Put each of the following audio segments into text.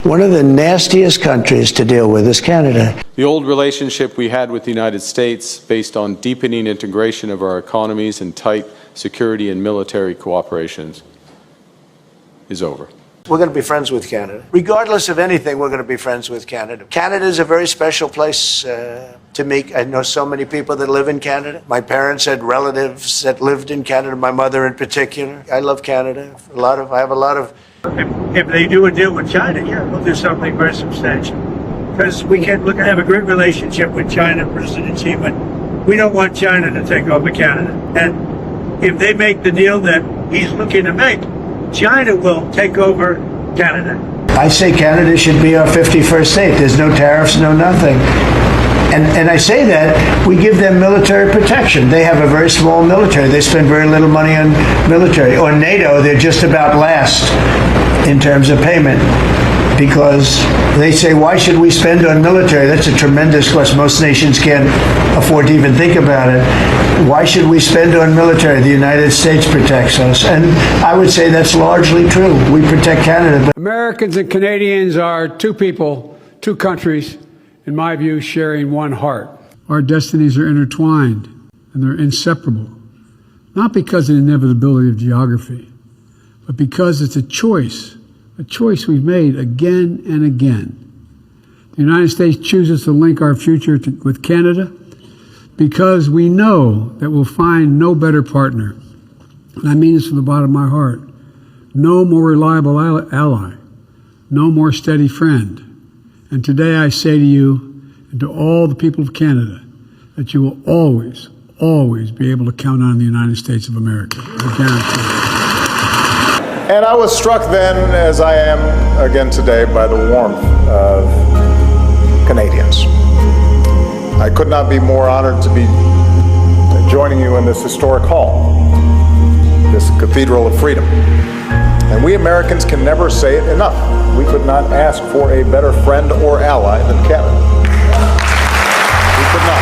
One of the nastiest countries to deal with is Canada. The old relationship we had with the United States, based on deepening integration of our economies and tight security and military cooperations, is over. We're going to be friends with Canada. Regardless of anything, we're going to be friends with Canada. Canada is a very special place to me. I know so many people that live in Canada. My parents had relatives that lived in Canada, my mother in particular. I love Canada. I have a lot of... If they do a deal with China, yeah, we'll do something very substantial. Because we can have a great relationship with China, President Xi, but we don't want China to take over Canada. And if they make the deal that he's looking to make, China will take over Canada. I say Canada should be our 51st state. There's no tariffs, no nothing. And I say that we give them military protection. They have a very small military. They spend very little money on military. Or NATO, they're just about last in terms of payment. Because they say, why should we spend on military? That's a tremendous cost. Most nations can't afford to even think about it. Why should we spend on military? The United States protects us. And I would say that's largely true. We protect Canada. But Americans and Canadians are two people, two countries, in my view, sharing one heart. Our destinies are intertwined and they're inseparable. Not because of the inevitability of geography, but because it's a choice we've made again and again. The United States chooses to link our future with Canada because we know that we'll find no better partner. And I mean this from the bottom of my heart. No more reliable ally, no more steady friend. And today I say to you and to all the people of Canada that you will always, always be able to count on the United States of America. I guarantee you. And I was struck then, as I am again today, by the warmth of Canadians. I could not be more honored to be joining you in this historic hall, this Cathedral of Freedom. And we Americans can never say it enough. We could not ask for a better friend or ally than Canada. We could not.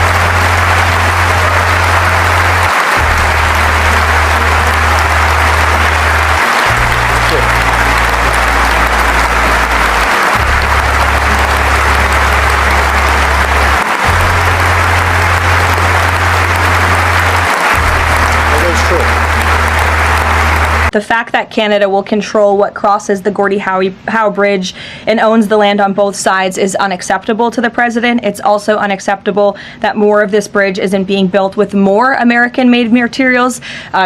The fact that Canada will control what crosses the Gordie Howe Bridge and owns the land on both sides is unacceptable to the president. It's also unacceptable that more of this bridge isn't being built with more American-made materials,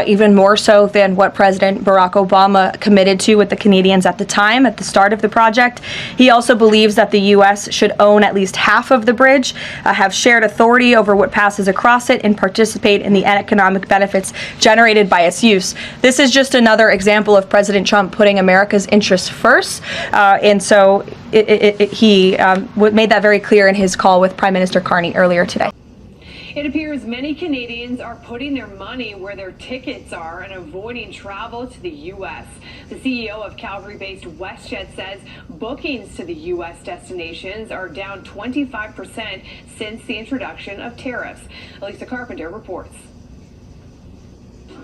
even more so than what President Barack Obama committed to with the Canadians at the time, at the start of the project. He also believes that the U.S. should own at least half of the bridge, have shared authority over what passes across it, and participate in the economic benefits generated by its use. This is just another example of President Trump putting America's interests first, and so he made that very clear in his call with Prime Minister Carney earlier today. It appears many Canadians are putting their money where their tickets are and avoiding travel to the U.S. The CEO of Calgary-based WestJet says bookings to the U.S. destinations are down 25% since the introduction of tariffs. Elisa Carpenter reports.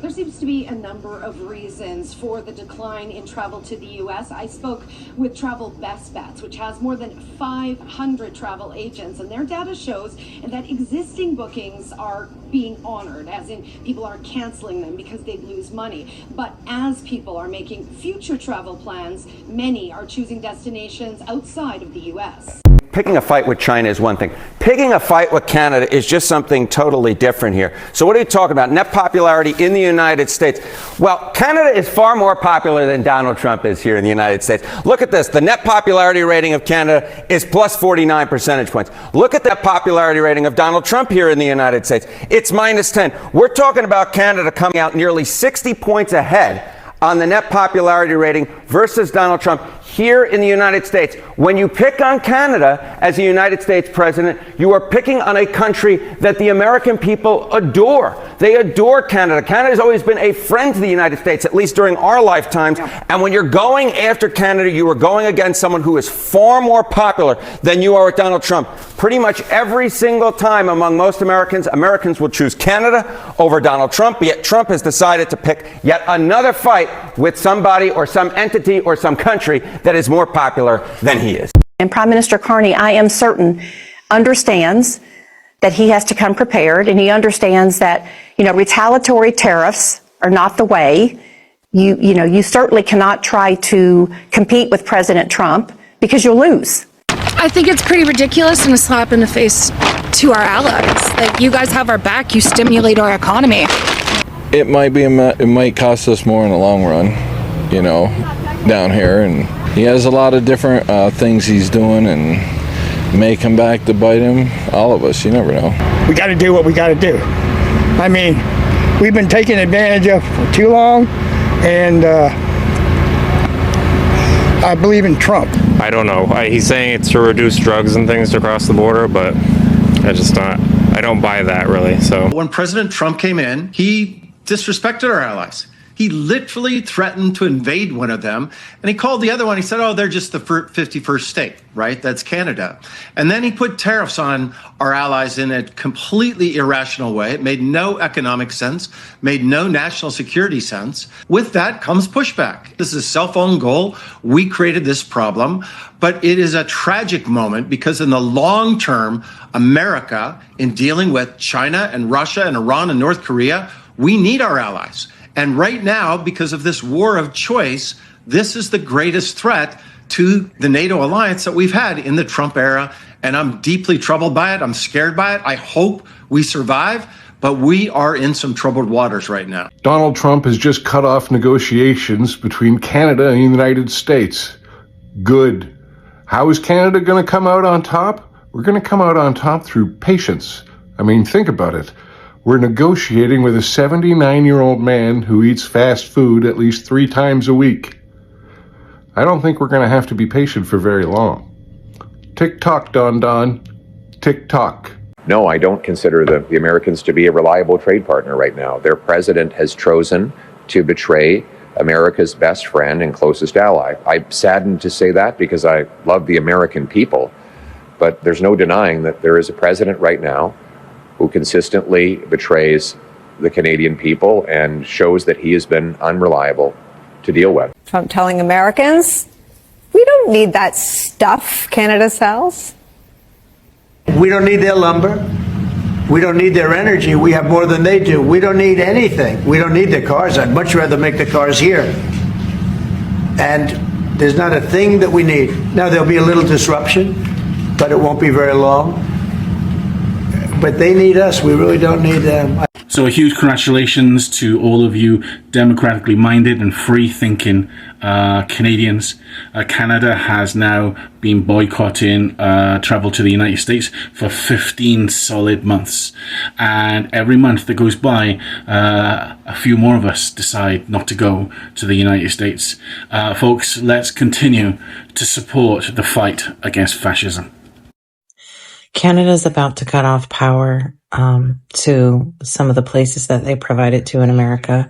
There seems to be a number of reasons for the decline in travel to the U.S. I spoke with Travel Best Bets, which has more than 500 travel agents, and their data shows that existing bookings are being honored, as in people aren't canceling them because they'd lose money. But as people are making future travel plans, many are choosing destinations outside of the U.S. Picking a fight with China is one thing. Picking a fight with Canada is just something totally different here. So what are you talking about? Net popularity in the United States. Well, Canada is far more popular than Donald Trump is here in the United States. Look at this. The net popularity rating of Canada is plus 49 percentage points. Look at the popularity rating of Donald Trump here in the United States. It's minus 10. We're talking about Canada coming out nearly 60 points ahead on the net popularity rating versus Donald Trump here in the United States. When you pick on Canada as a United States president, you are picking on a country that the American people adore. They adore Canada. Canada has always been a friend to the United States, at least during our lifetimes. And when you're going after Canada, you are going against someone who is far more popular than you are with Donald Trump. Pretty much every single time among most Americans, Americans will choose Canada over Donald Trump, yet Trump has decided to pick yet another fight with somebody or some entity or some country that is more popular than he is. And Prime Minister Carney, I am certain, understands that he has to come prepared, and he understands that, retaliatory tariffs are not the way. You certainly cannot try to compete with President Trump because you'll lose. I think it's pretty ridiculous and a slap in the face to our allies. Like, you guys have our back, you stimulate our economy. It might cost us more in the long run, down here, and he has a lot of different things he's doing and may come back to bite him. All of us, you never know. We got to do what we got to do. I mean, we've been taken advantage of for too long, and I believe in Trump. I don't know. He's saying it's to reduce drugs and things across the border, but I don't buy that really. So when President Trump came in, he disrespected our allies. He literally threatened to invade one of them, and he called the other one. He said, "Oh, they're just the 51st state, right? That's Canada." And then he put tariffs on our allies in a completely irrational way. It made no economic sense, made no national security sense. With that comes pushback. This is a self-owned goal. We created this problem, but it is a tragic moment because in the long term, America, in dealing with China and Russia and Iran and North Korea, we need our allies. And right now, because of this war of choice, this is the greatest threat to the NATO alliance that we've had in the Trump era. And I'm deeply troubled by it. I'm scared by it. I hope we survive, but we are in some troubled waters right now. Donald Trump has just cut off negotiations between Canada and the United States. Good. How is Canada going to come out on top? We're going to come out on top through patience. I mean, think about it. We're negotiating with a 79-year-old man who eats fast food at least 3 times a week. I don't think we're going to have to be patient for very long. Tick-tock, Don. Tick-tock. No, I don't consider the Americans to be a reliable trade partner right now. Their president has chosen to betray America's best friend and closest ally. I'm saddened to say that because I love the American people, but there's no denying that there is a president right now who consistently betrays the Canadian people and shows that he has been unreliable to deal with. Trump telling Americans, we don't need that stuff Canada sells. We don't need their lumber. We don't need their energy. We have more than they do. We don't need anything. We don't need their cars. I'd much rather make the cars here. And there's not a thing that we need. Now, there'll be a little disruption, but it won't be very long. But they need us. We really don't need them. So a huge congratulations to all of you democratically minded and free-thinking Canadians. Canada has now been boycotting travel to the United States for 15 solid months. And every month that goes by, a few more of us decide not to go to the United States. Folks, let's continue to support the fight against fascism. Canada's about to cut off power to some of the places that they provide it to in America.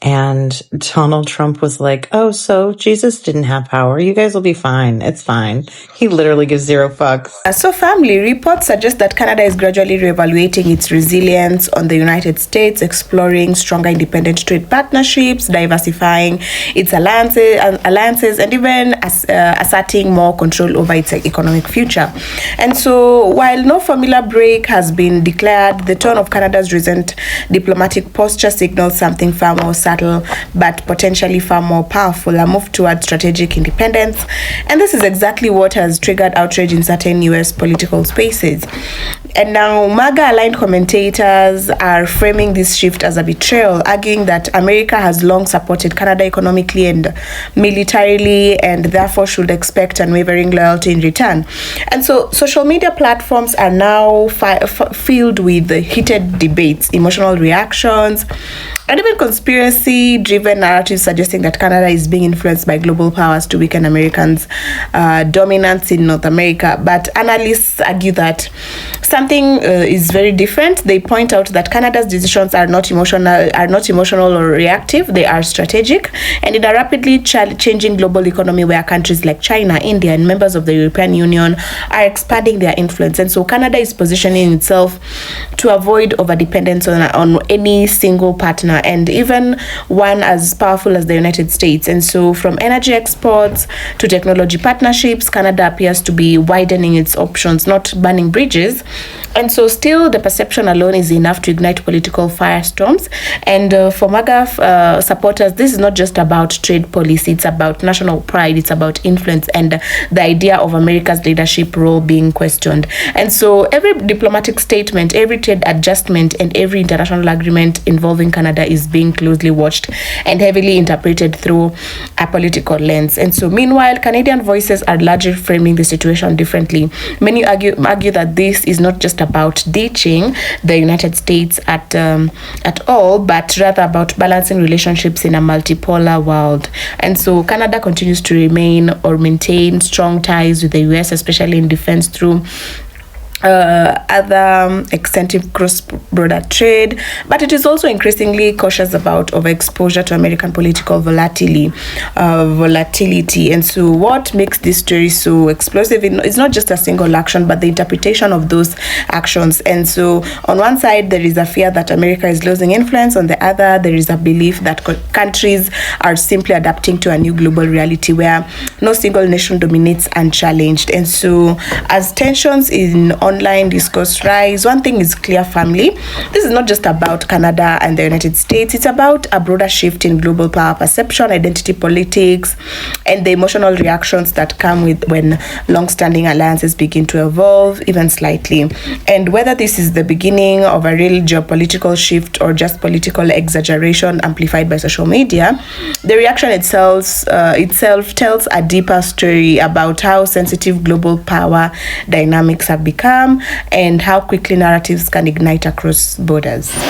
And Donald Trump was like, oh, so Jesus didn't have power. You guys will be fine. It's fine. He literally gives 0 fucks. So family, reports suggest that Canada is gradually reevaluating its resilience on the United States, exploring stronger independent trade partnerships, diversifying its alliances, and even asserting more control over its economic future. And so while no formula break has been declared, the tone of Canada's recent diplomatic posture signals something far more subtle but potentially far more powerful, a move towards strategic independence. And this is exactly what has triggered outrage in certain US political spaces. And now MAGA-aligned commentators are framing this shift as a betrayal, arguing that America has long supported Canada economically and militarily and therefore should expect unwavering loyalty in return. And so social media platforms are now filled with heated debates, emotional reactions, and even conspiracy-driven narratives suggesting that Canada is being influenced by global powers to weaken Americans' dominance in North America. But analysts argue that something is very different. They point out that Canada's decisions are not emotional or reactive. They are strategic. And in a rapidly changing global economy where countries like China, India, and members of the European Union are expanding their influence. And so Canada is positioning itself to avoid overdependence on any single partner and even one as powerful as the United States. And so from energy exports to technology partnerships, Canada appears to be widening its options, not burning bridges. And so still the perception alone is enough to ignite political firestorms. And for MAGA supporters, this is not just about trade policy, it's about national pride, it's about influence and the idea of America's leadership role being questioned. And so every diplomatic statement, every trade adjustment, and every international agreement involving Canada is being closely watched and heavily interpreted through a political lens. And so meanwhile, Canadian voices are largely framing the situation differently. Many argue that this is not just about ditching the United States at all, but rather about balancing relationships in a multipolar world. And so Canada continues to remain or maintain strong ties with the US, especially in defense through other extensive cross-border trade, but it is also increasingly cautious about overexposure to American political volatility. And so what makes this story so explosive is not just a single action, but the interpretation of those actions. And so on one side, there is a fear that America is losing influence. On the other, there is a belief that countries are simply adapting to a new global reality where no single nation dominates unchallenged. And so as tensions in online discourse rise, one thing is clear, family. This is not just about Canada and the United States. It's about a broader shift in global power perception, identity politics, and the emotional reactions that come with when long-standing alliances begin to evolve, even slightly. And whether this is the beginning of a real geopolitical shift or just political exaggeration amplified by social media, the reaction itself tells a deeper story about how sensitive global power dynamics have become and how quickly narratives can ignite across borders.